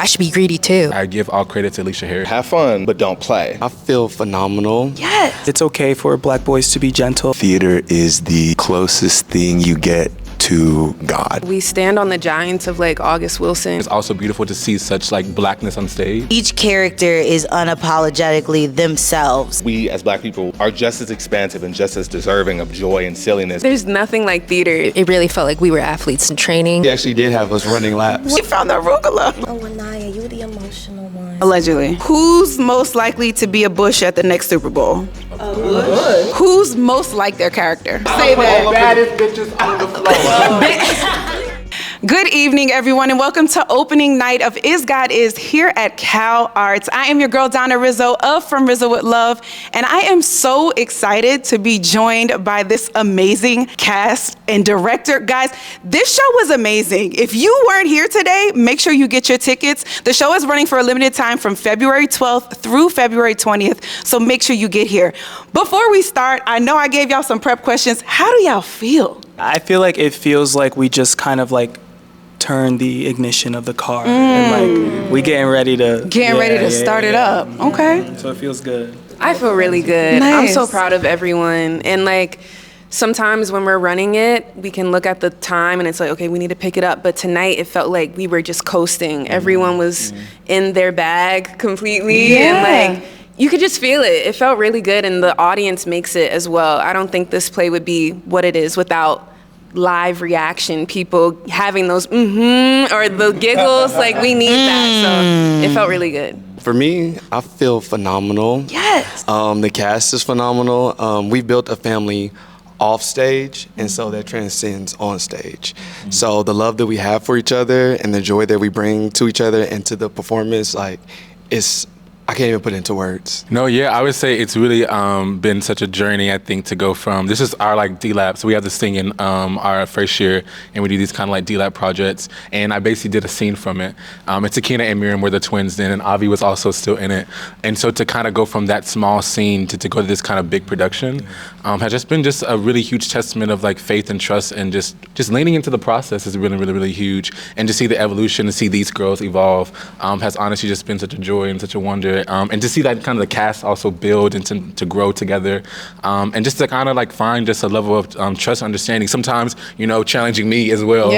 I should be greedy too. I give all credit to Aleshea Harris. Have fun, but don't play. I feel phenomenal. Yes. It's okay for black boys to be gentle. Theater is the closest thing you get to God. We stand on the giants of like August Wilson. It's also beautiful to see such like blackness on stage. Each character is unapologetically themselves. We as black people are just as expansive and just as deserving of joy and silliness. There's nothing like theater. It really felt like we were athletes in training. He actually did have us running laps. We found the arugula. Oh, Anaia, you the emotional one. Allegedly. Who's most likely to be a Bush at the next Super Bowl? A Bush? Who's most like their character? Say that. Baddest bitches on the floor. Good evening, everyone, and welcome to opening night of Is God Is here at CalArts. I am your girl, Donna Rizzo of From Rizzo with Love, and I am so excited to be joined by this amazing cast and director. Guys, this show was amazing. If you weren't here today, make sure you get your tickets. The show is running for a limited time from February 12th through February 20th, so make sure you get here. Before we start, I know I gave y'all some prep questions. How do y'all feel? I feel like it feels like we just kind of like turn the ignition of the car and like we getting ready to start it up. Okay. So it feels good. I feel really good. Nice. I'm so proud of everyone. And like sometimes when we're running it, we can look at the time and it's like, okay, we need to pick it up. But tonight it felt like we were just coasting. Everyone was in their bag completely. Yeah. And like you could just feel it. It felt really good and the audience makes it as well. I don't think this play would be what it is without live reaction, people having those or the giggles. Like we need that. So it felt really good. For me, I feel phenomenal. Yes. The cast is phenomenal. We built a family off stage, and so that transcends on stage. So the love that we have for each other and the joy that we bring to each other and to the performance, like, I can't even put it into words. No, yeah, I would say it's really been such a journey, I think, to go from, this is our like D-Lab, so we have this thing in our first year, and we do these kind of like D-Lab projects, and I basically did a scene from it. And Sakina and Miriam were the twins then, and Avi was also still in it. And so to kind of go from that small scene to go to this kind of big production has just been just a really huge testament of like faith and trust, and just leaning into the process is really, really, really huge. And to see the evolution, to see these girls evolve has honestly just been such a joy and such a wonder. And to see that kind of the cast also build and to grow together, and just to kind of like find just a level of trust and understanding, sometimes, you know, challenging me as well.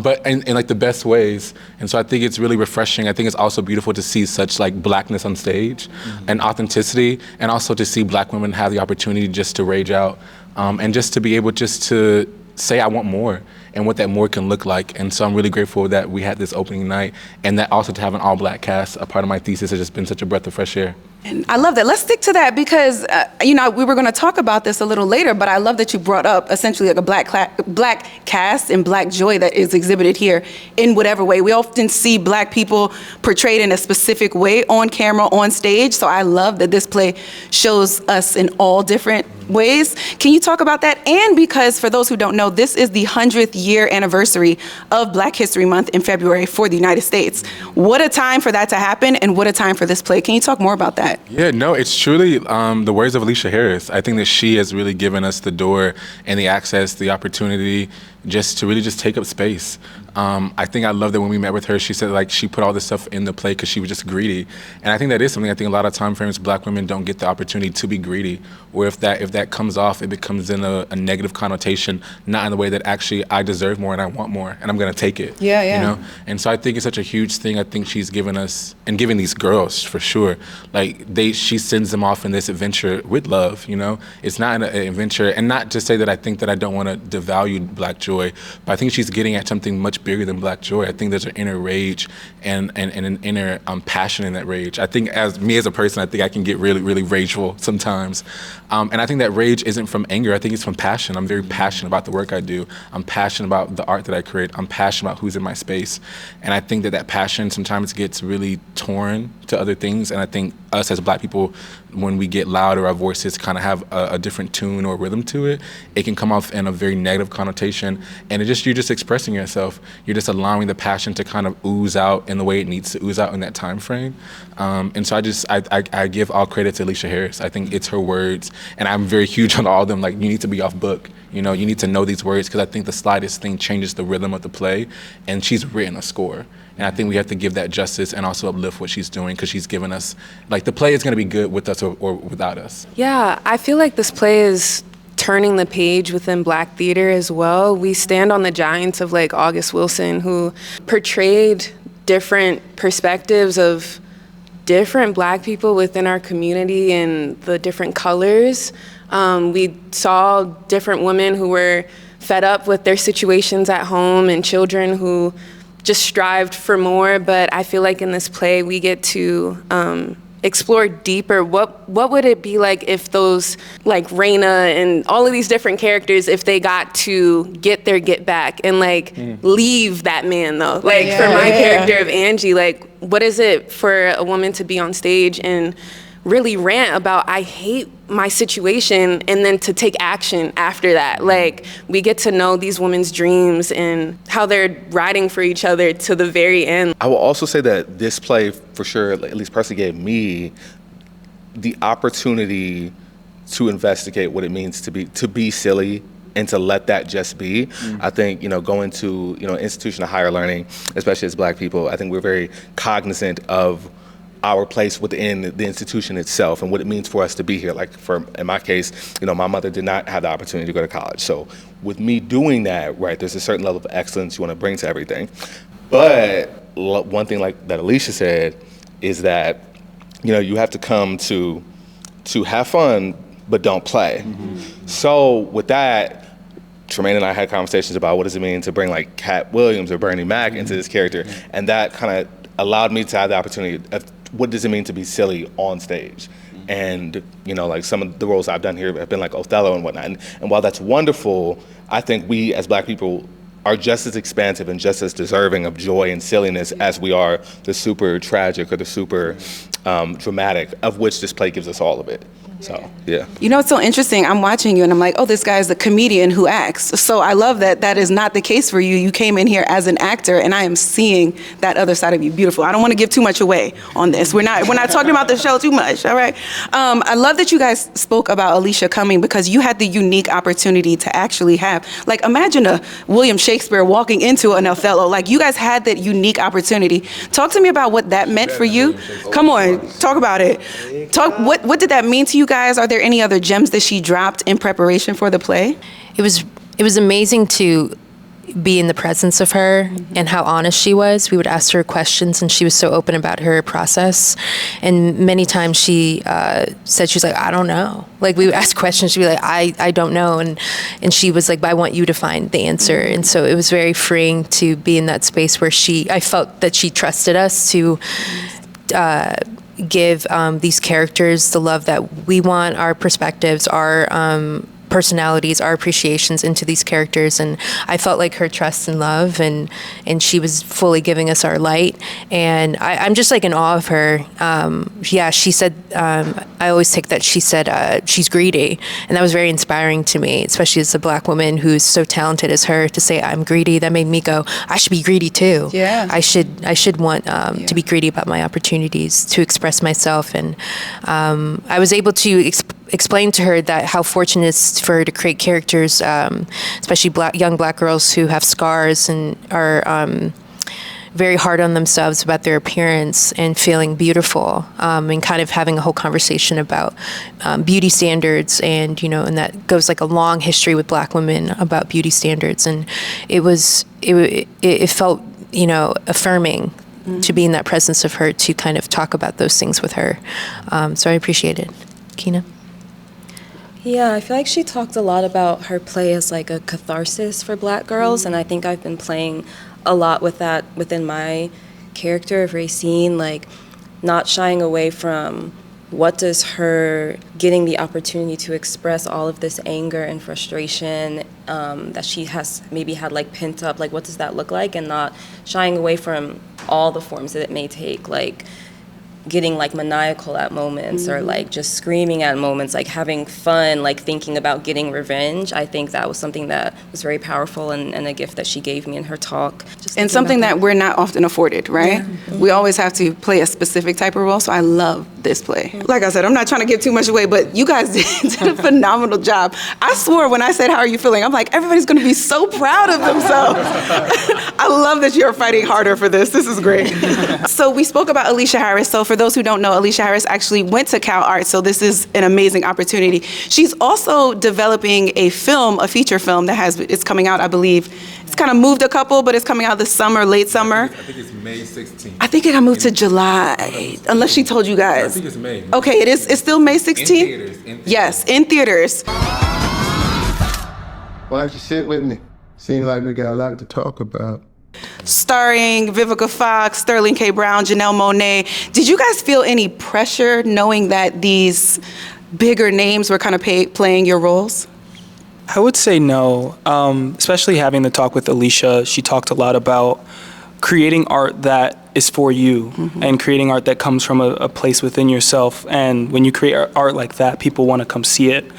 But in like the best ways. And so I think it's really refreshing. I think it's also beautiful to see such like blackness on stage and authenticity, and also to see black women have the opportunity just to rage out and just to be able just to say I want more, and what that more can look like. And so I'm really grateful that we had this opening night, and that also to have an all-black cast. A part of my thesis has just been such a breath of fresh air. And I love that. Let's stick to that because, you know, we were going to talk about this a little later, but I love that you brought up essentially like a black cast and black joy that is exhibited here in whatever way. We often see black people portrayed in a specific way on camera, on stage. So I love that this play shows us in all different ways. Can you talk about that? And because for those who don't know, this is the 100th year anniversary of Black History Month in February for the United States. What a time for that to happen, and what a time for this play. Can you talk more about that? Yeah, no, it's truly the words of Aleshea Harris. I think that she has really given us the door and the access, the opportunity just to really just take up space. I think I love that when we met with her, she said like she put all this stuff in the play because she was just greedy. And I think that is something I think a lot of time frames black women don't get the opportunity to be greedy. Or if that comes off, it becomes in a negative connotation, not in the way that actually I deserve more and I want more and I'm gonna take it. Yeah. You know? And so I think it's such a huge thing. I think she's given us, and giving these girls for sure, like she sends them off in this adventure with love, you know? It's not an adventure, and not to say that I think that I don't wanna devalue black joy, but I think she's getting at something much bigger than black joy. I think there's an inner rage and an inner passion in that rage. I think as a person, I think I can get really, really rageful sometimes. And I think that rage isn't from anger. I think it's from passion. I'm very passionate about the work I do. I'm passionate about the art that I create. I'm passionate about who's in my space. And I think that passion sometimes gets really torn to other things. And I think us as black people, when we get loud or our voices kind of have a different tune or rhythm to it, it can come off in a very negative connotation. And you're just expressing yourself. you're just allowing the passion to kind of ooze out in the way it needs to ooze out in that time frame. And so I give all credit to Aleshea Harris. I think it's her words, and I'm very huge on all of them. Like, you need to be off book. You know, you need to know these words, because I think the slightest thing changes the rhythm of the play, and she's written a score. And I think we have to give that justice and also uplift what she's doing, because she's given us, like, the play is going to be good with us or without us. Yeah, I feel like this play is turning the page within Black theater as well. We stand on the giants of, like, August Wilson, who portrayed different perspectives of different Black people within our community and the different colors. We saw different women who were fed up with their situations at home and children who just strived for more. But I feel like in this play we get to explore deeper. What would it be like if those, like Raina and all of these different characters, if they got to get their get back and like leave that man though? Like for my character of Angie, like what is it for a woman to be on stage and really rant about, I hate my situation, and then to take action after that? Like, we get to know these women's dreams and how they're riding for each other to the very end. I will also say that this play, for sure, at least personally, gave me the opportunity to investigate what it means to be silly and to let that just be. I think, going to, institution of higher learning, especially as Black people, I think we're very cognizant of our place within the institution itself and what it means for us to be here. Like in my case, my mother did not have the opportunity to go to college. So with me doing that, right, there's a certain level of excellence you want to bring to everything. But one thing like that Aleshea said is that, you have to come to have fun, but don't play. So with that, Tramaine and I had conversations about what does it mean to bring like Cat Williams or Bernie Mac into this character. And that kind of allowed me to have the opportunity of what does it mean to be silly on stage? And, like some of the roles I've done here have been like Othello and whatnot. And while that's wonderful, I think we as Black people are just as expansive and just as deserving of joy and silliness as we are the super tragic or the super dramatic, of which this play gives us all of it. So, yeah. It's so interesting. I'm watching you and I'm like, oh, this guy is the comedian who acts. So I love that that is not the case for you. You came in here as an actor, and I am seeing that other side of you. Beautiful. I don't want to give too much away on this. We're not talking about the show too much, all right? I love that you guys spoke about Aleshea coming, because you had the unique opportunity to actually have, like, imagine a William Shakespeare walking into an Othello. Like, you guys had that unique opportunity. Talk to me about what that meant for you. Come on, talk about it. What did that mean to you guys? Are there any other gems that she dropped in preparation for the play? It was amazing to be in the presence of her and how honest she was. We would ask her questions, and she was so open about her process. And many times she said, she's like, I don't know. Like, we would ask questions, she'd be like, I don't know. And she was like, but I want you to find the answer. And so it was very freeing to be in that space where I felt that she trusted us to give these characters the love that we want, our perspectives, our personalities, our appreciations into these characters. And I felt like her trust and love, and she was fully giving us our light. And I'm just like in awe of her. She said, I always take that she said she's greedy. And that was very inspiring to me, especially as a Black woman who's so talented as her, to say I'm greedy. That made me go, I should be greedy too. Yeah. I should want to be greedy about my opportunities to express myself. And I was able to explain to her that how fortunate it's for her to create characters, especially young Black girls who have scars and are very hard on themselves about their appearance and feeling beautiful, and kind of having a whole conversation about beauty standards, and and that goes like a long history with Black women about beauty standards. And it felt affirming to be in that presence of her, to kind of talk about those things with her. So I appreciate it. Kina? Yeah, I feel like she talked a lot about her play as like a catharsis for Black girls, and I think I've been playing a lot with that within my character of Racine, like not shying away from what does her getting the opportunity to express all of this anger and frustration that she has maybe had like pent up, like what does that look like, and not shying away from all the forms that it may take, like getting like maniacal at moments or like just screaming at moments, like having fun, like thinking about getting revenge. I think that was something that was very powerful and a gift that she gave me in her talk. And something that we're not often afforded, right? Yeah. We always have to play a specific type of role, so I love this play. Like I said, I'm not trying to give too much away, but you guys did a phenomenal job. I swore when I said, how are you feeling? I'm like, everybody's gonna be so proud of themselves. I love that you're fighting harder for this. This is great. So we spoke about Aleshea Harris. So for those who don't know, Aleshea Harris actually went to CalArts, so this is an amazing opportunity. She's also developing a film, a feature film it's coming out, I believe. It's kind of moved a couple, but it's coming out this summer, late summer. I think it's May 16th. I think it got moved to July, unless she told you guys. I think it's May. Okay, it's still May 16th? In theaters. Yes, in theaters. Why don't you sit with me? Seems like we got a lot to talk about. Starring Vivica Fox, Sterling K. Brown, Janelle Monáe. Did you guys feel any pressure knowing that these bigger names were kind of playing your roles? I would say no, especially having the talk with Aleshea. She talked a lot about creating art that is for you and creating art that comes from a place within yourself. And when you create art like that, people want to come see it,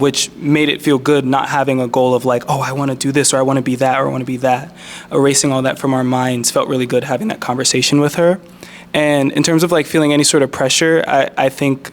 which made it feel good not having a goal of like, oh, I want to do this or I want to be that or I want to be that. Erasing all that from our minds felt really good having that conversation with her. And in terms of like feeling any sort of pressure, I think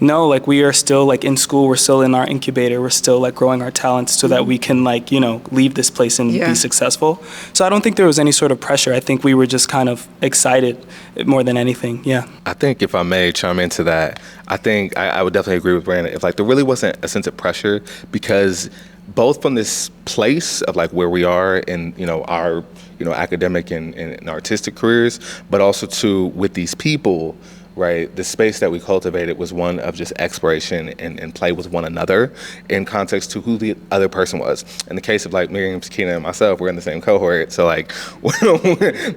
no, like we are still like in school, we're still in our incubator, we're still like growing our talents so that we can like, you know, leave this place and be successful. So I don't think there was any sort of pressure. I think we were just kind of excited more than anything, yeah. I think if I may chime into that, I think I would definitely agree with Brandon. If like there really wasn't a sense of pressure, because both from this place of like where we are in, you know, our, you know, academic and artistic careers, but also too with these people, right? The space that we cultivated was one of just exploration and play with one another in context to who the other person was. In the case of like Miriam, Sakina, and myself, we're in the same cohort. So like,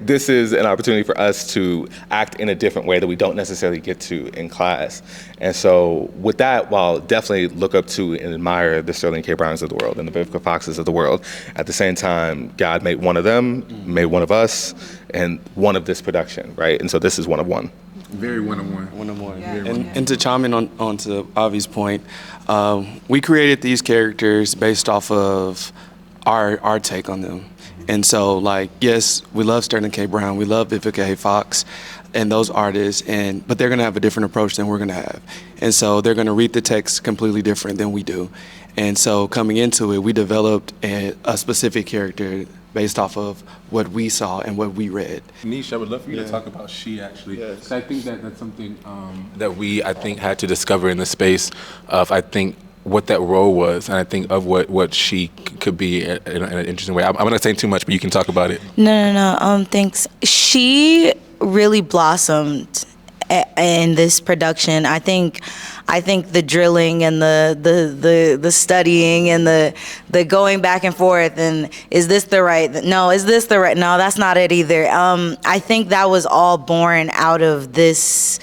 this is an opportunity for us to act in a different way that we don't necessarily get to in class. And so with that, while definitely look up to and admire the Sterling K. Browns of the world and the Vivica Foxes of the world, at the same time, God made one of them, made one of us, and one of this production, right? And so this is one of one. Very one-on-one. One-on-one. Yeah. And to chime in on to Avi's point, we created these characters based off of our take on them. And so, like, yes, we love Sterling K. Brown, we love Vivica Fox, and those artists, but they're gonna have a different approach than we're gonna have. And so they're gonna read the text completely different than we do. And so coming into it, we developed a specific character based off of what we saw and what we read. Nisha, I would love for you to talk about she actually. Yes. I think that's something that we, I think, had to discover in the space of, I think, what that role was, and I think of what she could be in an interesting way. I'm not saying too much, but you can talk about it. No. Thanks. She really blossomed in this production. I think the drilling and the studying and the going back and forth and is this the right? No, is this the right? No, that's not it either. I think that was all born out of this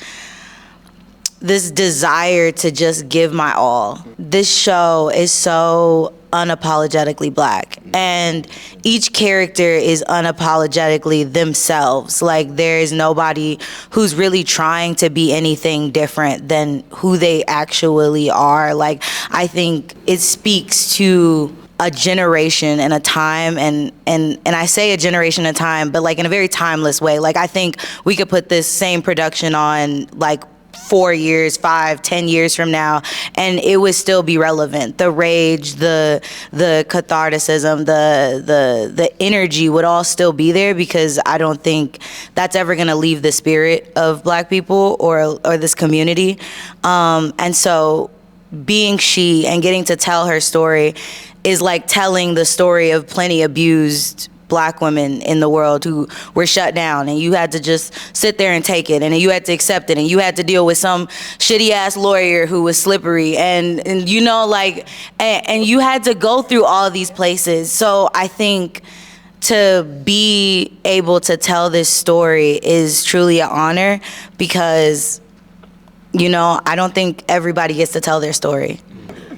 desire to just give my all. This show is so unapologetically black, and each character is unapologetically themselves. Like, there is nobody who's really trying to be anything different than who they actually are. Like, I think it speaks to a generation and a time, and I say a generation and time, but like in a very timeless way. Like, I think we could put this same production on like 4 years, 5, 10 years from now, and it would still be relevant. The rage, the catharticism, the energy would all still be there, because I don't think that's ever gonna leave the spirit of Black people or this community. And so being she and getting to tell her story is like telling the story of plenty abused Black women in the world who were shut down, and you had to just sit there and take it, and you had to accept it, and you had to deal with some shitty ass lawyer who was slippery, and you know, like, and you had to go through all of these places. So I think to be able to tell this story is truly an honor, because, you know, I don't think everybody gets to tell their story.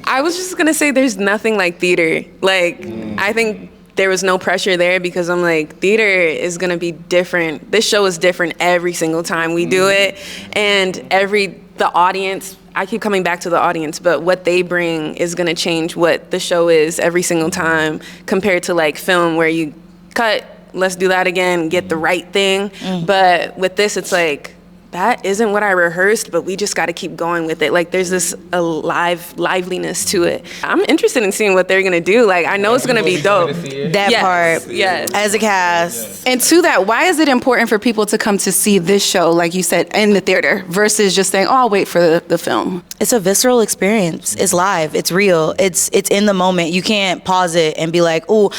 I was just gonna say there's nothing like theater. Like, I think there was no pressure there because I'm like, theater is gonna be different. This show is different every single time we do it. And the audience, I keep coming back to the audience, but what they bring is gonna change what the show is every single time compared to like film where you cut, let's do that again, get the right thing. But with this, it's like, that isn't what I rehearsed, but we just got to keep going with it. Like, there's this liveliness to it. I'm interested in seeing what they're going to do. Like, I know it's going to be dope. That part, yes. As a cast. And to that, why is it important for people to come to see this show, like you said, in the theater, versus just saying, oh, I'll wait for the film? It's a visceral experience. It's live. It's real. It's in the moment. You can't pause it and be like, ooh,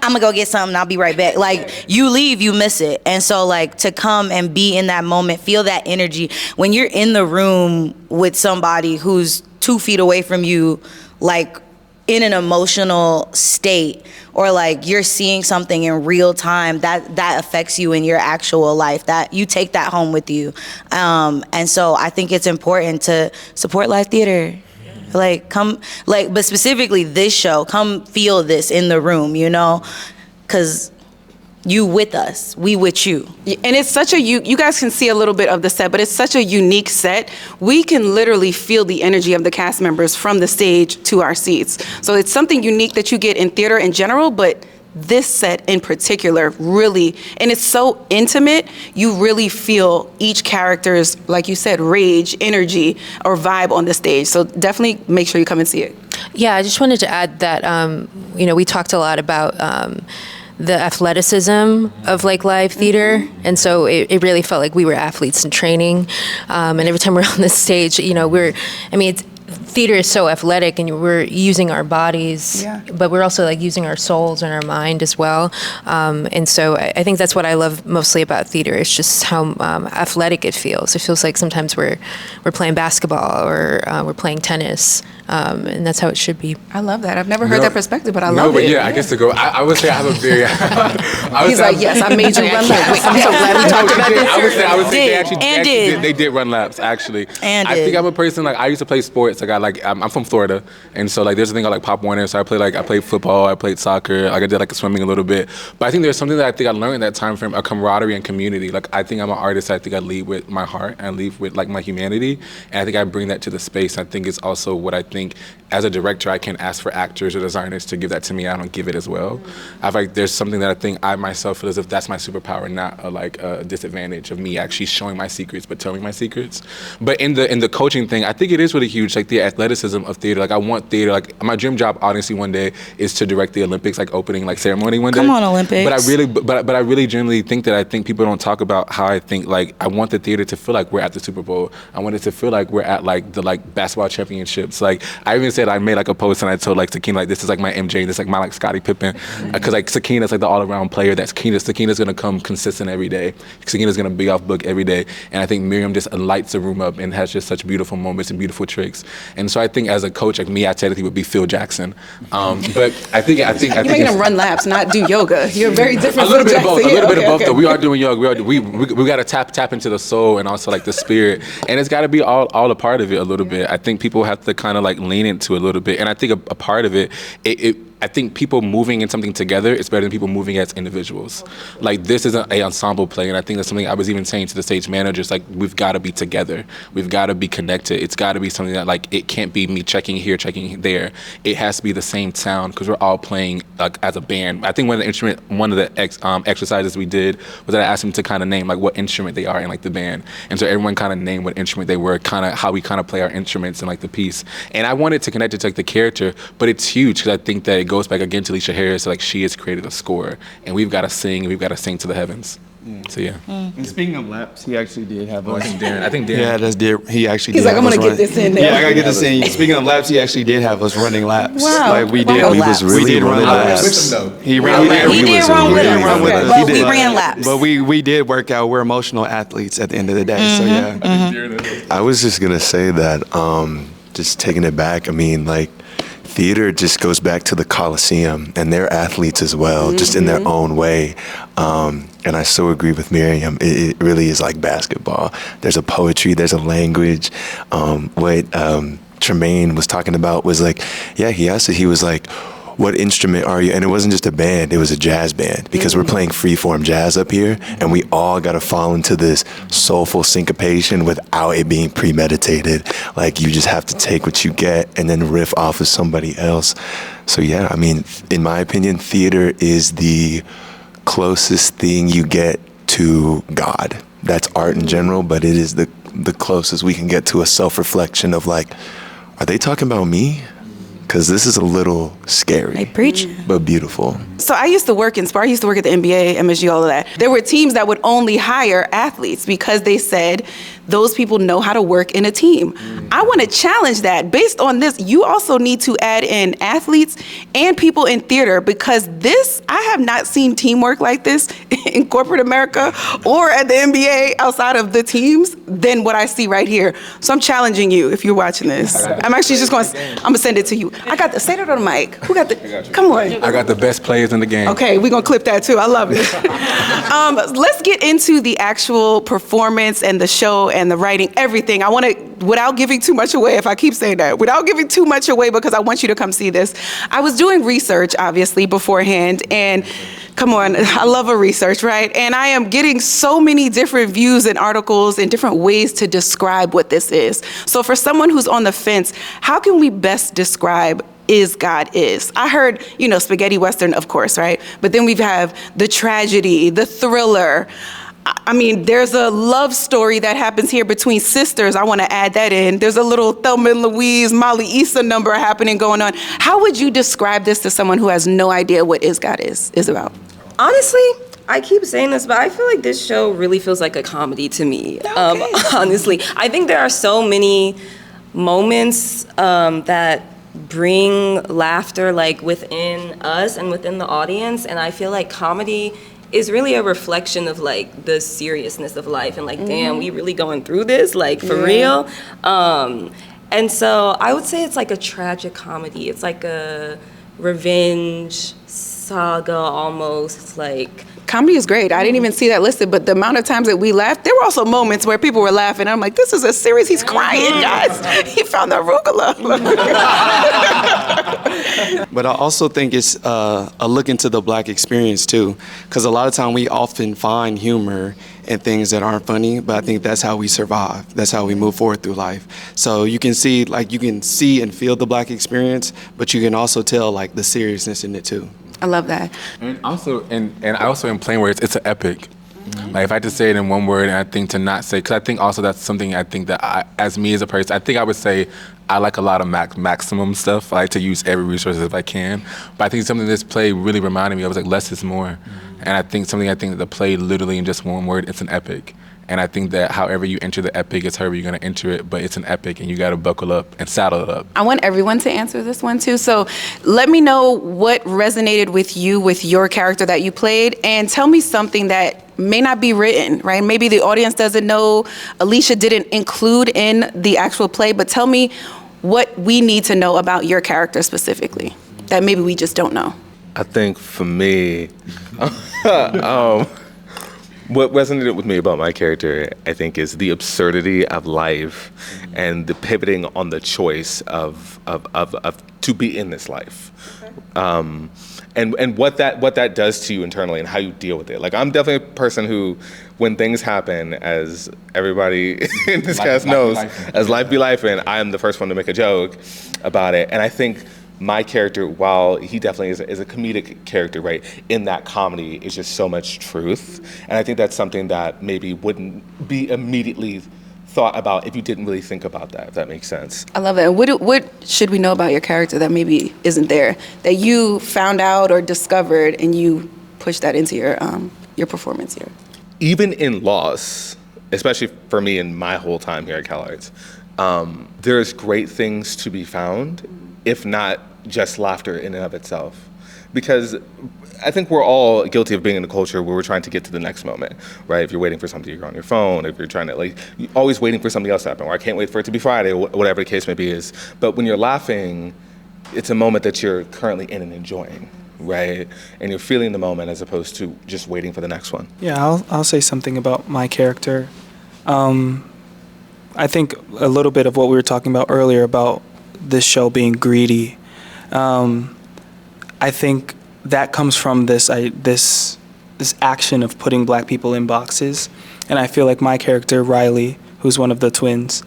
I'm gonna go get something, I'll be right back. Like, you leave, you miss it. And so, like, to come and be in that moment, feel that energy. When you're in the room with somebody who's 2 feet away from you, like, in an emotional state, or like you're seeing something in real time that affects you in your actual life, that you take that home with you. And so I think it's important to support live theater. Like, come, like, but specifically this show, come feel this in the room, you know, because you with us, we with you. And it's such you guys can see a little bit of the set, but it's such a unique set. We can literally feel the energy of the cast members from the stage to our seats. So it's something unique that you get in theater in general, but this set in particular really, and it's so intimate, you really feel each character's, like you said, rage, energy, or vibe on the stage. So definitely make sure you come and see it. Yeah, I just wanted to add that, we talked a lot about the athleticism of like live theater, and so it really felt like we were athletes in training. And every time we're on the stage, theater is so athletic, and we're using our bodies, but we're also like using our souls and our mind as well. And so I think that's what I love mostly about theater. It's just how athletic it feels. It feels like sometimes we're playing basketball or we're playing tennis, and that's how it should be. I love that. I've never heard that perspective, but I love it. I guess to go, I would say I have a very. He's like, yes, I made you run laps. I'm so glad we talked about this. I would say they did run laps actually. I think I'm a person, like, I used to play sports. Like I'm from Florida, and so like there's a thing called like Pop Warner. So I played football, I played soccer, like I did like swimming a little bit. But I think there's something that I think I learned in that time frame, a camaraderie and community. Like, I think I'm an artist. I think I lead with my heart. I lead with like my humanity, and I think I bring that to the space. I think it's also what I think as a director I can ask for actors or designers to give that to me. I don't give it as well. I feel like there's something that I think I myself feel as if that's my superpower, not a disadvantage of me actually showing my secrets, but telling my secrets. But in the coaching thing, I think it is really huge, like the athleticism of theater. Like, I want theater, like my dream job honestly one day is to direct the Olympics, like opening like ceremony one day. Come on, Olympics. But I really genuinely think that I think people don't talk about how I think, like, I want the theater to feel like we're at the Super Bowl. I want it to feel like we're at like the like basketball championships. Like, I even said, I made like a post and I told like Sakina, like, this is like my MJ, this is like my like Scottie Pippen, because like Sakina's like the all-around player. Sakina's gonna come consistent every day. Sakina's gonna be off book every day, and I think Miriam just lights the room up and has just such beautiful moments and beautiful tricks. And so I think as a coach, like me, I technically would be Phil Jackson. But I think you're making them run laps, not do yoga. You're very different. A little bit of both. A little bit of both. Though we are doing yoga. We got to tap into the soul and also like the spirit, and it's got to be all a part of it a little bit. I think people have to kind of like lean into a little bit, and I think a part of it. I think people moving in something together is better than people moving as individuals. Like, this isn't an ensemble play, and I think that's something I was even saying to the stage managers, like, we've got to be together. We've got to be connected. It's got to be something that, like, it can't be me checking here, checking there. It has to be the same sound, because we're all playing like as a band. I think one of the exercises we did was that I asked them to kind of name like what instrument they are in like the band. And so everyone kind of named what instrument they were, kind of how we kind of play our instruments in like the piece. And I wanted to connect it to like the character, but it's huge because I think that it goes back again to Aleshea Harris. Like, she has created a score, and we've got to sing to the heavens. So yeah. And speaking of laps, he actually did have. I think Darrin. Yeah, that's Darrin. He actually. He's did like, I'm gonna get this in there. Yeah, I gotta get this in. Speaking of laps, he actually did have us running laps. Wow. Like, we did. We was really we did run running laps. laps. He did run with us, but we ran laps. But we did work out. We're emotional athletes at the end of the day. So yeah. I was just gonna say that, just taking it back, I mean, like, theater just goes back to the Coliseum, and they're athletes as well, just in their own way. And I so agree with Miriam. It really is like basketball. There's a poetry, there's a language. What Tramaine was talking about was like, yeah, he asked it, he was like, what instrument are you? And it wasn't just a band, it was a jazz band, because we're playing freeform jazz up here, and we all got to fall into this soulful syncopation without it being premeditated. Like, you just have to take what you get and then riff off of somebody else. So yeah, I mean, in my opinion, theater is the closest thing you get to God. That's art in general, but it is the closest we can get to a self-reflection of like, are they talking about me? Because this is a little scary. They preach. But beautiful. So I used to work in sport. I used to work at the NBA, MSG, all of that. There were teams that would only hire athletes because they said those people know how to work in a team. I want to challenge that. Based on this, you also need to add in athletes and people in theater, because I have not seen teamwork like this in corporate America or at the NBA outside of the teams than what I see right here. So I'm challenging you if you're watching this. I'm actually just going to send it to you. Say that on the mic. Who got the, come on. I got the best players in the game. Okay, we're going to clip that too. I love it. Let's get into the actual performance and the show and the writing, everything. I want to, without giving too much away, if I keep saying that, without giving too much away, because I want you to come see this. I was doing research, obviously, beforehand, and come on, I love a research, right? And I am getting so many different views and articles and different ways to describe what this is. So for someone who's on the fence, how can we best describe Is God Is? I heard, spaghetti Western, of course, right? But then we have the tragedy, the thriller. I mean, there's a love story that happens here between sisters. I want to add that in. There's a little Thelma and Louise, Molly Issa number going on. How would you describe this to someone who has no idea what Is God Is about? Honestly, I keep saying this, but I feel like this show really feels like a comedy to me. Okay. Honestly, I think there are so many moments that bring laughter like within us and within the audience, and I feel like comedy is really a reflection of like the seriousness of life and like, damn, we really going through this, like for real. And so I would say it's like a tragic comedy. It's like a revenge saga almost. It's like, comedy is great. I didn't even see that listed, but the amount of times that we laughed, there were also moments where people were laughing. I'm like, this is a series. He's crying, guys. He found the arugula. But I also think it's a look into the Black experience too, because a lot of time we often find humor in things that aren't funny, but I think that's how we survive. That's how we move forward through life. So you can see and feel the Black experience, but you can also tell like the seriousness in it too. I love that. And also, and I also in plain words, it's an epic. Like if I had to say it in one word, and I think to not say, because I think also that's something I think that I, as me as a person, I think I would say I like a lot of maximum stuff. I like to use every resource if I can. But I think something this play really reminded me of was like less is more. And I think that the play literally in just one word, it's an epic. And I think that however you enter the epic is however you're going to enter it, but it's an epic and you got to buckle up and saddle it up. I want everyone to answer this one too. So let me know what resonated with you, with your character that you played, and tell me something that may not be written, right? Maybe the audience doesn't know, Aleshea didn't include in the actual play, but tell me what we need to know about your character specifically that maybe we just don't know. I think for me, what resonated with me about my character, I think, is the absurdity of life and the pivoting on the choice of to be in this life. Okay. And what that does to you internally and how you deal with it. Like, I'm definitely a person who, when things happen, as everybody in this cast knows, as life be life, and I am the first one to make a joke about it. And I think my character, while he definitely is a comedic character, right, in that comedy is just so much truth. And I think that's something that maybe wouldn't be immediately thought about if you didn't really think about that, if that makes sense. I love that. What should we know about your character that maybe isn't there, that you found out or discovered and you pushed that into your performance here? Even in loss, especially for me in my whole time here at CalArts, there's great things to be found, if not just laughter in and of itself. Because I think we're all guilty of being in a culture where we're trying to get to the next moment, right? If you're waiting for something, you're on your phone. If you're trying to, you're always waiting for something else to happen, or I can't wait for it to be Friday, or whatever the case may be is. But when you're laughing, it's a moment that you're currently in and enjoying, right? And you're feeling the moment as opposed to just waiting for the next one. Yeah, I'll say something about my character. I think a little bit of what we were talking about earlier about this show being greedy. I think that comes from this action of putting black people in boxes. And I feel like my character, Riley, who's one of the twins,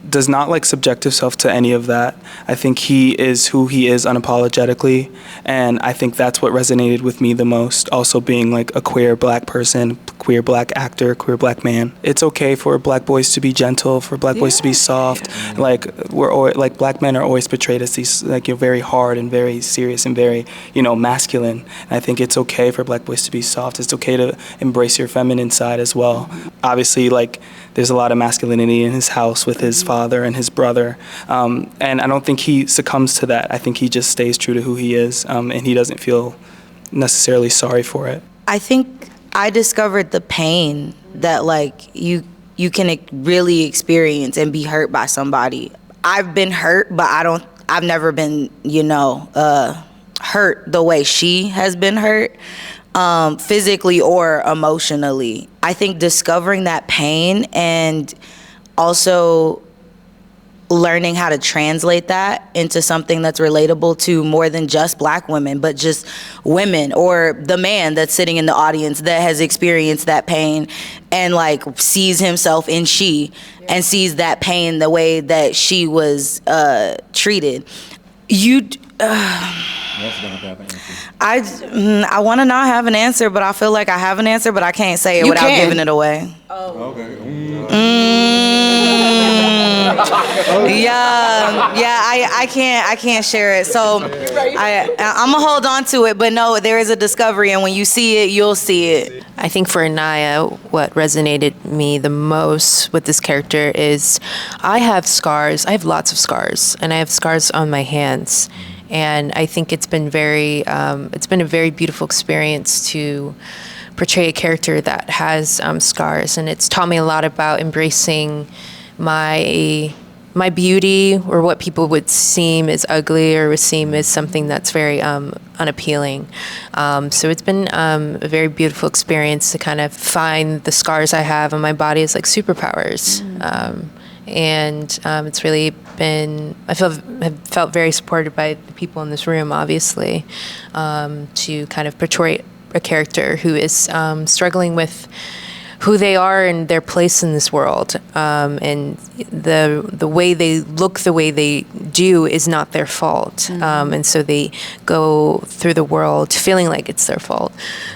does not like subject himself to any of that. I think he is who he is unapologetically, and I think that's what resonated with me the most. Also being like a queer black person, queer black actor, queer black man. It's okay for black boys to be gentle, for black boys to be soft. Like black men are always portrayed as these very hard and very serious and very masculine. And I think it's okay for black boys to be soft. It's okay to embrace your feminine side as well. Obviously, there's a lot of masculinity in his house with his father and his brother. And I don't think he succumbs to that. I think he just stays true to who he is, and he doesn't feel necessarily sorry for it. I think I discovered the pain that you can really experience and be hurt by somebody. I've been hurt, but I've never been, hurt the way she has been hurt. Physically or emotionally. I think discovering that pain and also learning how to translate that into something that's relatable to more than just black women, but just women or the man that's sitting in the audience that has experienced that pain and sees himself in she and sees that pain the way that she was treated. I want to not have an answer, but I feel like I have an answer, but I can't say it without giving it away. Oh. Okay. I can't share it. So I'm gonna hold on to it, but no, there is a discovery, and when you see it, you'll see it. I think for Anaia, what resonated me the most with this character is I have scars. I have lots of scars, and I have scars on my hands. And I think it's been a very beautiful experience to portray a character that has scars, and it's taught me a lot about embracing my beauty, or what people would seem as ugly or would seem as something that's very unappealing. So it's been a very beautiful experience to kind of find the scars I have on my body as superpowers. And it's really been, have felt very supported by the people in this room, obviously, to kind of portray a character who is struggling with who they are and their place in this world. And the way they look the way they do is not their fault. And so they go through the world feeling like it's their fault.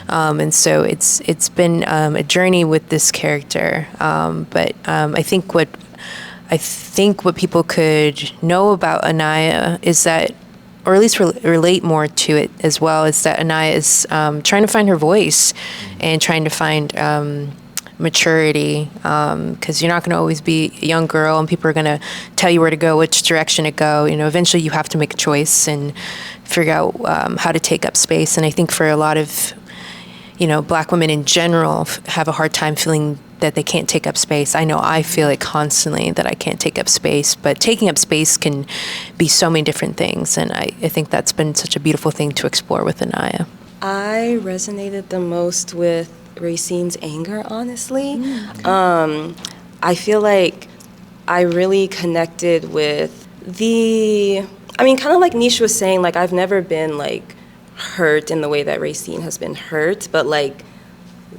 And so it's been a journey with this character. But I think what people could know about Anaia is that, or at least relate more to it as well, is that Anaia is trying to find her voice and trying to find maturity, because you're not going to always be a young girl and people are going to tell you where to go, which direction to go. Eventually you have to make a choice and figure out how to take up space. And I think for a lot of black women in general have a hard time feeling that they can't take up space. I know I feel it constantly, that I can't take up space, but taking up space can be so many different things, and I think that's been such a beautiful thing to explore with Anaia. I resonated the most with Racine's anger, honestly. I feel like I really connected with kind of like Nisha was saying, I've never been hurt in the way that Racine has been hurt, but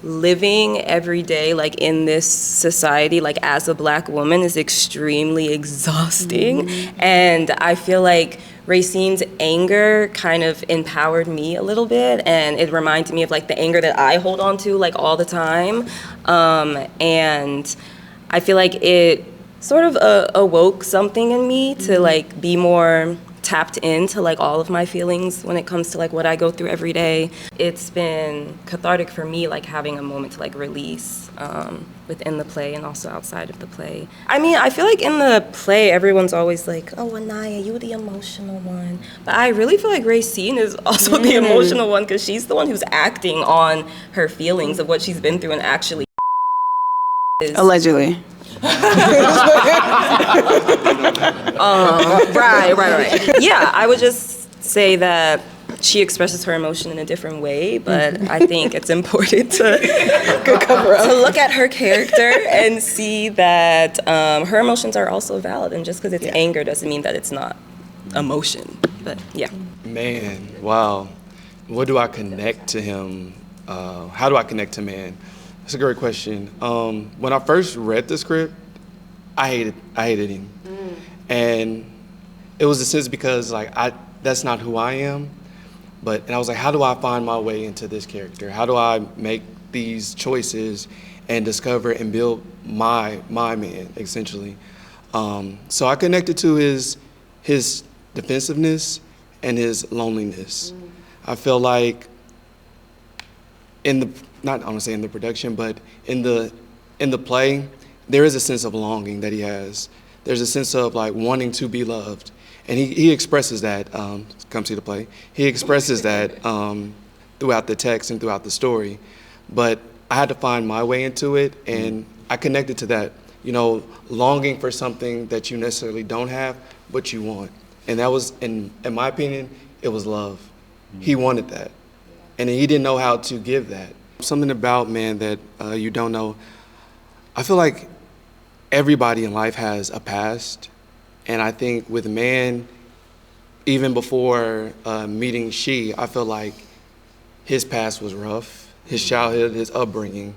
living every day in this society as a black woman is extremely exhausting. And I feel like Racine's anger kind of empowered me a little bit, and it reminded me of the anger that I hold on to all the time. And I feel like it sort of awoke something in me to be more tapped into all of my feelings when it comes to what I go through every day. It's been cathartic for me having a moment to release within the play and also outside of the play. I feel like in the play everyone's always oh, Anaia, you the emotional one. But I really feel like Racine is also the emotional one, because she's the one who's acting on her feelings of what she's been through and actually allegedly. Right. Yeah, I would just say that she expresses her emotion in a different way, but I think it's important to look at her character and see that her emotions are also valid, and just because it's anger doesn't mean that it's not emotion. But yeah. Man, wow. What do I connect to him? How do I connect to man? That's a great question. When I first read the script, I hated him. And it was a sense because like that's not who I am. And I was like, how do I find my way into this character? How do I make these choices and discover and build my man, essentially? So I connected to his defensiveness and his loneliness. I feel like not I want to say in the production, but in the play, there is a sense of longing that he has. There's a sense of like wanting to be loved. And he expresses that, come see the play, he expresses that throughout the text and throughout the story. But I had to find my way into it, and I connected to that, longing for something that you necessarily don't have, but you want. And that was, in my opinion, it was love. He wanted that. And he didn't know how to give that. Something about man that you don't know. I feel like everybody in life has a past. And I think with man, even before meeting She, I feel like his past was rough, his childhood, his upbringing.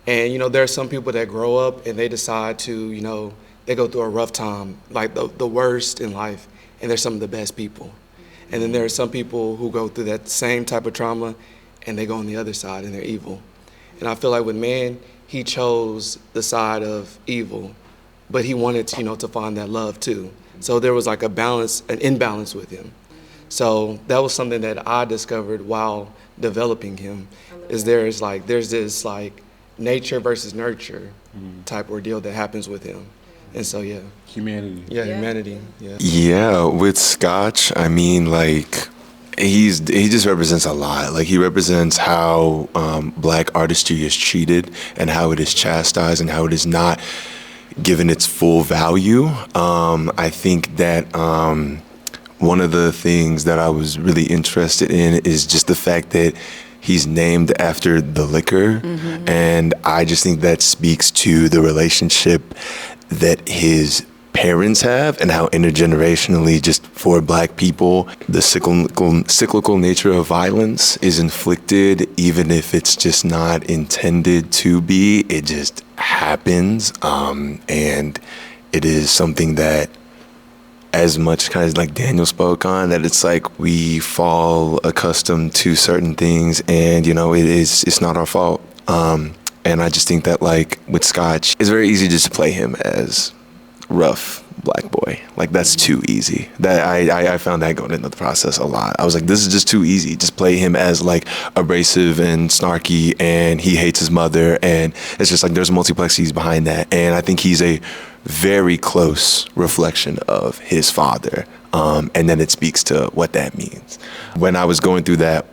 And, there are some people that grow up and they decide to, they go through a rough time, like the worst in life, and they're some of the best people. And then there are some people who go through that same type of trauma and they go on the other side and they're evil. And I feel like with man, he chose the side of evil, but he wanted to find that love too. So there was like an imbalance with him. So that was something that I discovered while developing him, there's this like nature versus nurture type ordeal that happens with him. And so, yeah. Humanity. Yeah, humanity. Yeah. Yeah, with Scotch, I mean, like, he just represents a lot. Like, he represents how Black artistry is treated and how it is chastised and how it is not given its full value. I think that one of the things that I was really interested in is just the fact that he's named after the liquor. And I just think that speaks to the relationship that his parents have and how intergenerationally, just for Black people, the cyclical nature of violence is inflicted, even if it's just not intended to be. It just happens, and it is something that, as much kind of like Daniel spoke on, that it's like we fall accustomed to certain things, and it's not our fault. And I just think that, like, with Scotch, it's very easy just to play him as rough Black boy. Like, that's too easy. That I found that going into the process a lot. I was like, this is just too easy. Just play him as like abrasive and snarky, and he hates his mother, and it's just like there's multiplexities behind that. And I think he's a very close reflection of his father. And then it speaks to what that means. When I was going through that,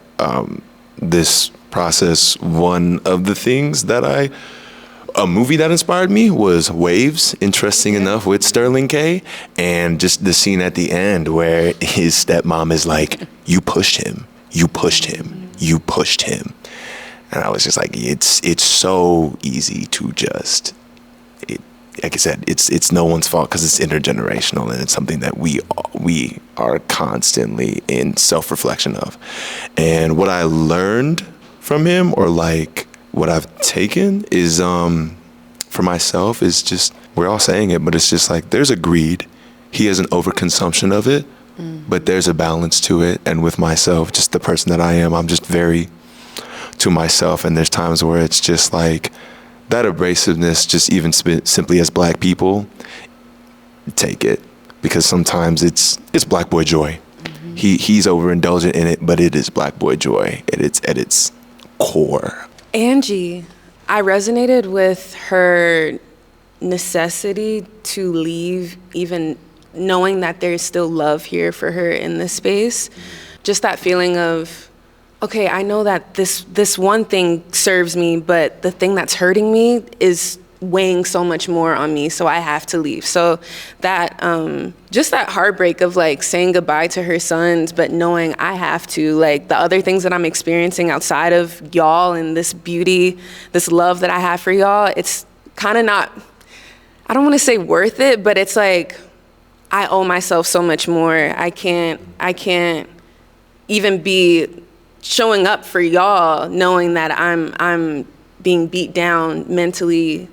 this process, one of the things that a movie that inspired me was Waves, interesting enough, with Sterling K. And just the scene at the end where his stepmom is like, you pushed him, you pushed him, you pushed him. And I was just like, it's so easy to just, like I said, it's no one's fault because it's intergenerational, and it's something that we are constantly in self-reflection of. And what I learned from him, or like what I've taken, is for myself, is just, we're all saying it, but it's just like there's a greed. He has an overconsumption of it, but there's a balance to it. And with myself, just the person that I am, I'm just very to myself, and there's times where it's just like that abrasiveness, just even simply as Black people, take it, because sometimes it's Black boy joy. He's overindulgent in it, but it is Black boy joy at its core. Angie, I resonated with her necessity to leave, even knowing that there's still love here for her in this space. Just that feeling of, okay, I know that this one thing serves me, but the thing that's hurting me is weighing so much more on me, so I have to leave. So that, just that heartbreak of like saying goodbye to her sons, but knowing I have to, like the other things that I'm experiencing outside of y'all and this beauty, this love that I have for y'all, it's kind of not, I don't want to say worth it, but it's like, I owe myself so much more. I can't even be showing up for y'all knowing that I'm being beat down mentally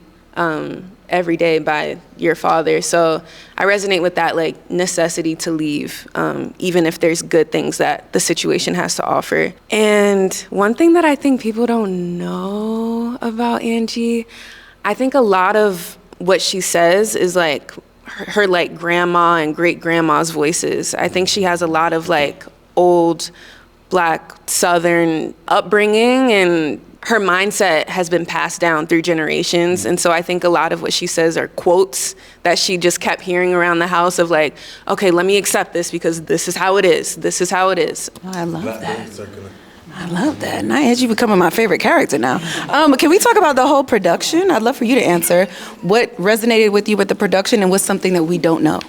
every day by your father. So I resonate with that like necessity to leave, even if there's good things that the situation has to offer. And one thing that I think people don't know about Angie, I think a lot of what she says is like her like grandma and great grandma's voices. I think she has a lot of like old Black Southern upbringing, and her mindset has been passed down through generations. And so I think a lot of what she says are quotes that she just kept hearing around the house of like, okay, let me accept this because this is how it is. This is how it is. Oh, I love that. I love that. And Angie becoming my favorite character now. Can we talk about the whole production? I'd love for you to answer. What resonated with you with the production, and what's something that we don't know?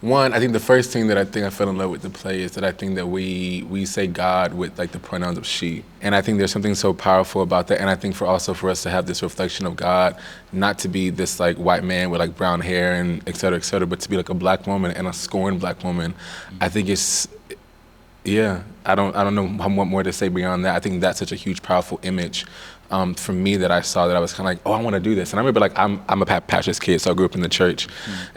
One, I think the first thing that I think I fell in love with the play is that I think that we say God with like the pronouns of she. And I think there's something so powerful about that. And I think for us to have this reflection of God, not to be this like white man with like brown hair and et cetera, but to be like a Black woman and a scorned Black woman. I think it's, yeah, I don't know what more to say beyond that. I think that's such a huge, powerful image for me that I saw that I was kind of like, oh, I want to do this. And I remember like I'm a pastor's kid, so I grew up in the church.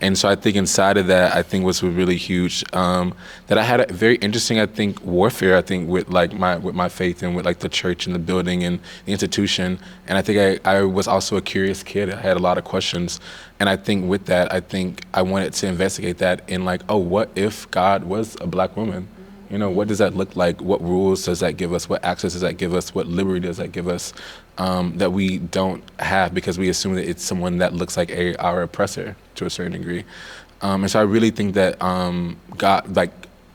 And so I think inside of that, I think was really huge, that I had a very interesting, I think, warfare, I think, with like my faith and with like the church and the building and the institution. And I think I was also a curious kid. I had a lot of questions. And I think with that, I think I wanted to investigate that in like, oh, what if God was a Black woman? You know, what does that look like? What rules does that give us? What access does that give us? What liberty does that give us that we don't have because we assume that it's someone that looks like our oppressor to a certain degree? And so I really think that God, like,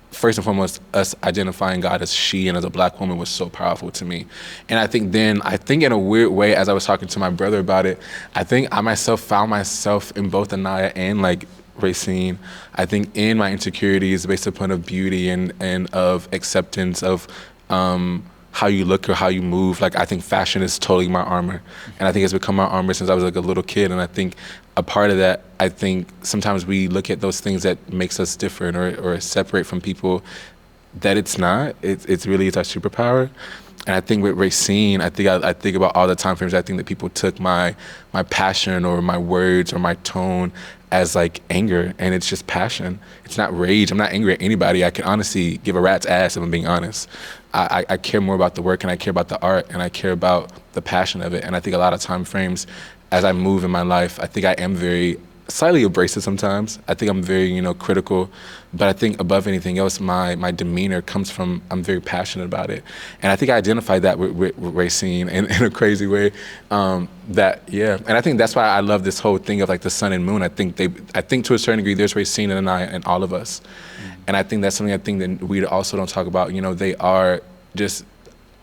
first and foremost, us identifying God as she and as a Black woman was so powerful to me. And I think in a weird way, as I was talking to my brother about it, I think I myself found myself in both Anaia and like Racine. I think in my insecurities based upon of beauty and of acceptance of how you look or how you move. Like I think fashion is totally my armor. And I think it's become my armor since I was like a little kid. And I think a part of that, I think sometimes we look at those things that makes us different or separate from people that it's not. It's really our superpower. And I think with Racine, I think about all the time frames. I think that people took my passion or my words or my tone as like anger, and it's just passion. It's not rage. I'm not angry at anybody. I can honestly give a rat's ass if I'm being honest. I care more about the work, and I care about the art, and I care about the passion of it. And I think a lot of time frames, as I move in my life, I think I am very slightly abrasive sometimes. I think I'm very, critical, but I think above anything else, my demeanor comes from, I'm very passionate about it. And I think I identified that with Racine in a crazy way, and I think that's why I love this whole thing of like the sun and moon. I think to a certain degree, there's Racine and Anaia and all of us. And I think that's something that we also don't talk about. They are just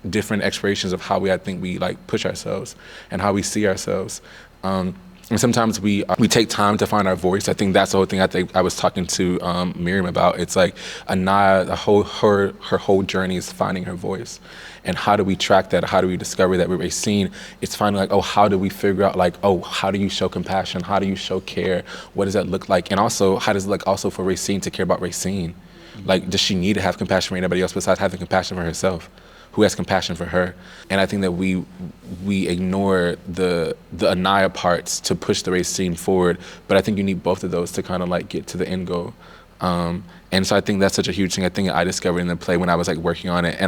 different explorations of how we like push ourselves and how we see ourselves. And sometimes we take time to find our voice. I think that's the whole thing I was talking to Miriam about. It's like Anaia, her whole journey is finding her voice. And how do we track that? How do we discover that with Racine? It's finding like, oh, how do we figure out like, oh, how do you show compassion? How do you show care? What does that look like? And also, how does it look also for Racine to care about Racine? Like, does she need to have compassion for anybody else besides having compassion for herself? Who has compassion for her? And I think that we ignore the Anaia parts to push the Racine forward, but I think you need both of those to kind of like get to the end goal. And so I think that's such a huge thing. I think I discovered in the play when I was like working on it. And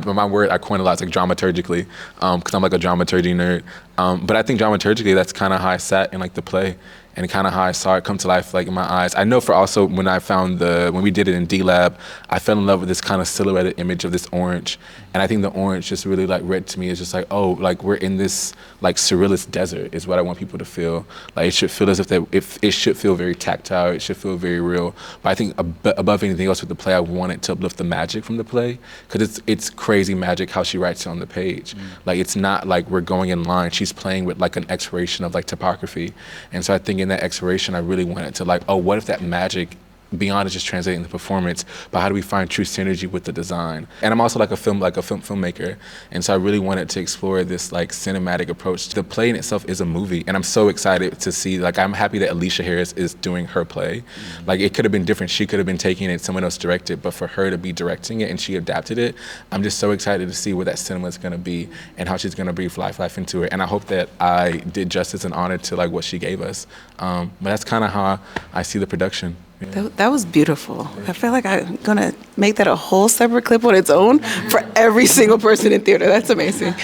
my word I coined a lot is like dramaturgically, because I'm like a dramaturgy nerd. But I think dramaturgically that's kind of how I sat in like the play, and kind of how I saw it come to life like in my eyes. I know for also when we did it in D-Lab, I fell in love with this kind of silhouetted image of this orange. And I think the orange just really like read to me as just like, oh, like we're in this like surrealist desert is what I want people to feel. Like it should feel as if it should feel very tactile, it should feel very real. But I think above anything else with the play, I wanted to uplift the magic from the play, because it's crazy magic how she writes it on the page. Like it's not like we're going in line. She's playing with like an exploration of like topography. And so I think in that exploration, I really wanted to like, oh, what if that magic beyond just translating the performance, but how do we find true synergy with the design? And I'm also like a filmmaker, and so I really wanted to explore this like cinematic approach. The play in itself is a movie, and I'm so excited to see, like, I'm happy that Aleshea Harris is doing her play. Like, it could have been different. She could have been taking it, someone else directed, but for her to be directing it and she adapted it, I'm just so excited to see where that cinema is going to be and how she's going to breathe life into it. And I hope that I did justice and honor to like what she gave us. But that's kind of how I see the production. Yeah. That was beautiful. I feel like I'm gonna make that a whole separate clip on its own for every single person in theater. That's amazing.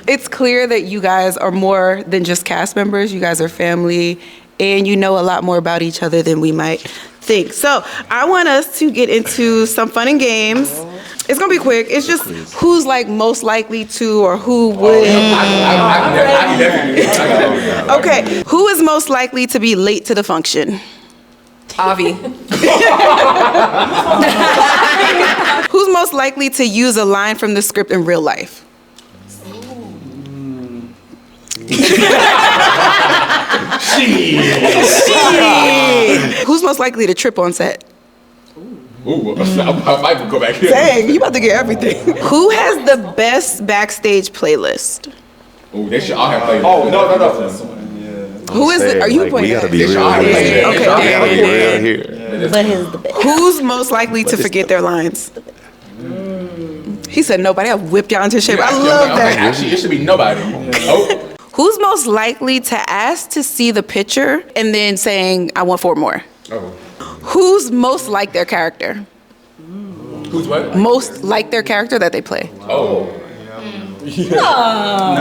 It's clear that you guys are more than just cast members. You guys are family, and you know a lot more about each other than we might think. So I want us to get into some fun and games. It's gonna be quick. It's just who's like most likely to, or who would. Okay, who is most likely to be late to the function? Avi. Who's most likely to use a line from the script in real life? Who's most likely to trip on set? Ooh, I might go back here. Dang, you about to get everything. Who has the best backstage playlist? Ooh, they should all have playlists. Oh, no. Who is it? Are you like, pointing we at? gotta be real here. Okay. We gotta be real here. But here's the best. Who's most likely to forget their lines? He said nobody. I whipped y'all into shape. I love that. Actually, it should be nobody. Oh. Who's most likely to ask to see the picture and then saying, I want 4 more? Oh. Who's most like their character? Who's what? Most like their character that they play? Oh.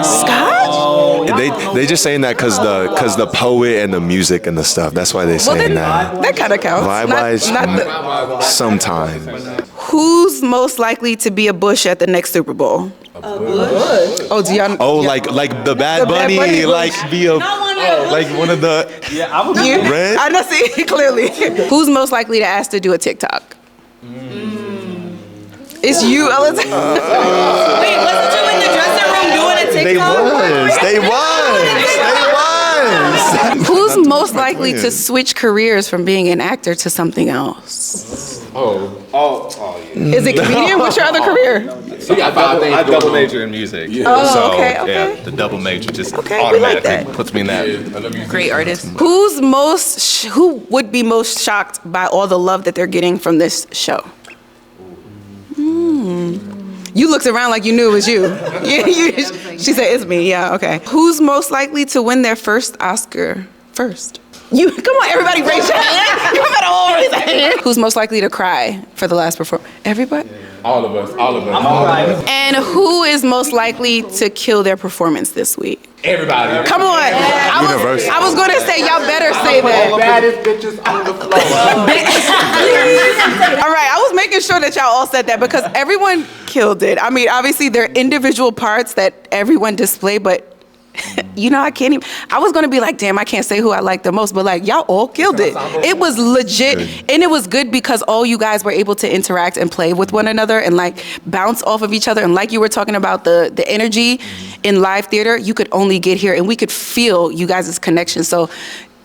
Scotch? They just saying that because the poet and the music and the stuff. That's why they saying that. That kind of counts. Vibe-wise, sometimes. Who's most likely to be a Bush at the next Super Bowl? A bush? Oh, do y'all? Oh, like the Bad Bunny, like be a like one of the. Yeah, I would. Red? I know, see, clearly. Who's most likely to ask to do a TikTok? It's you, Ella. Wait, wasn't you in the dressing room doing a TikTok? They was. Who's most likely to switch careers from being an actor to something else? Oh, yeah. Is it comedian? What's your other career? So you got 5 things. I double major in music. Yeah. Oh, So, okay. yeah, the double major just Okay, we like automatically that. puts me in that. Great artist. Who would be most shocked by all the love that they're getting from this show? You looked around like you knew it was you. She said, it's me. Yeah, okay. Who's most likely to win their first Oscar first? You, come on, everybody, raise your hand. You better all raise your hand. Who's most likely to cry for the last performance? Everybody? All of us. I'm all right. And who is most likely to kill their performance this week? Everybody. Come on. I was going to say, y'all better say that. Baddest bitches on the floor. All right, I was making sure that y'all all said that because everyone killed it. I mean, obviously, there are individual parts that everyone displayed, but I can't even. I was gonna be like, damn, I can't say who I like the most, but like, y'all all killed it. It was legit, and it was good because all you guys were able to interact and play with one another and like bounce off of each other. And like you were talking about the energy in live theater, you could only get here, and we could feel you guys' connection. So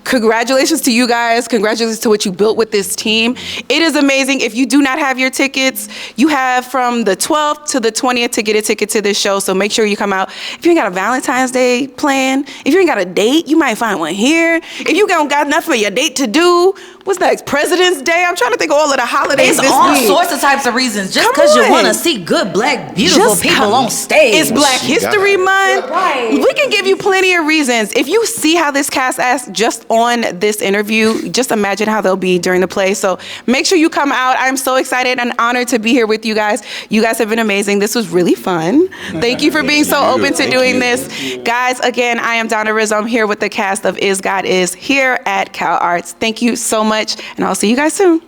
congratulations to you guys. Congratulations to what you built with this team. It is amazing. If you do not have your tickets, you have from the 12th to the 20th to get a ticket to this show. So make sure you come out. If you ain't got a Valentine's Day plan, if you ain't got a date, you might find one here. If you don't got nothing for your date to do, what's next? President's Day? I'm trying to think of all of the holidays It's this all week. sorts of types of reasons. Just Come because you on. want to see good, black, beautiful Just people come. on stage. It's Black History Month. Right. We can give you plenty of reasons. If you see how this cast acts just on this interview, just imagine how they'll be during the play. So make sure you come out. I'm so excited and honored to be here with you guys. You guys have been amazing. This was really fun. Thank you for being so open to doing this. Guys, again, I am Donna Rizzo. I'm here with the cast of Is God Is here at CalArts. Thank you so much, and I'll see you guys soon.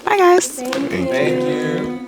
Bye, guys. Thank you.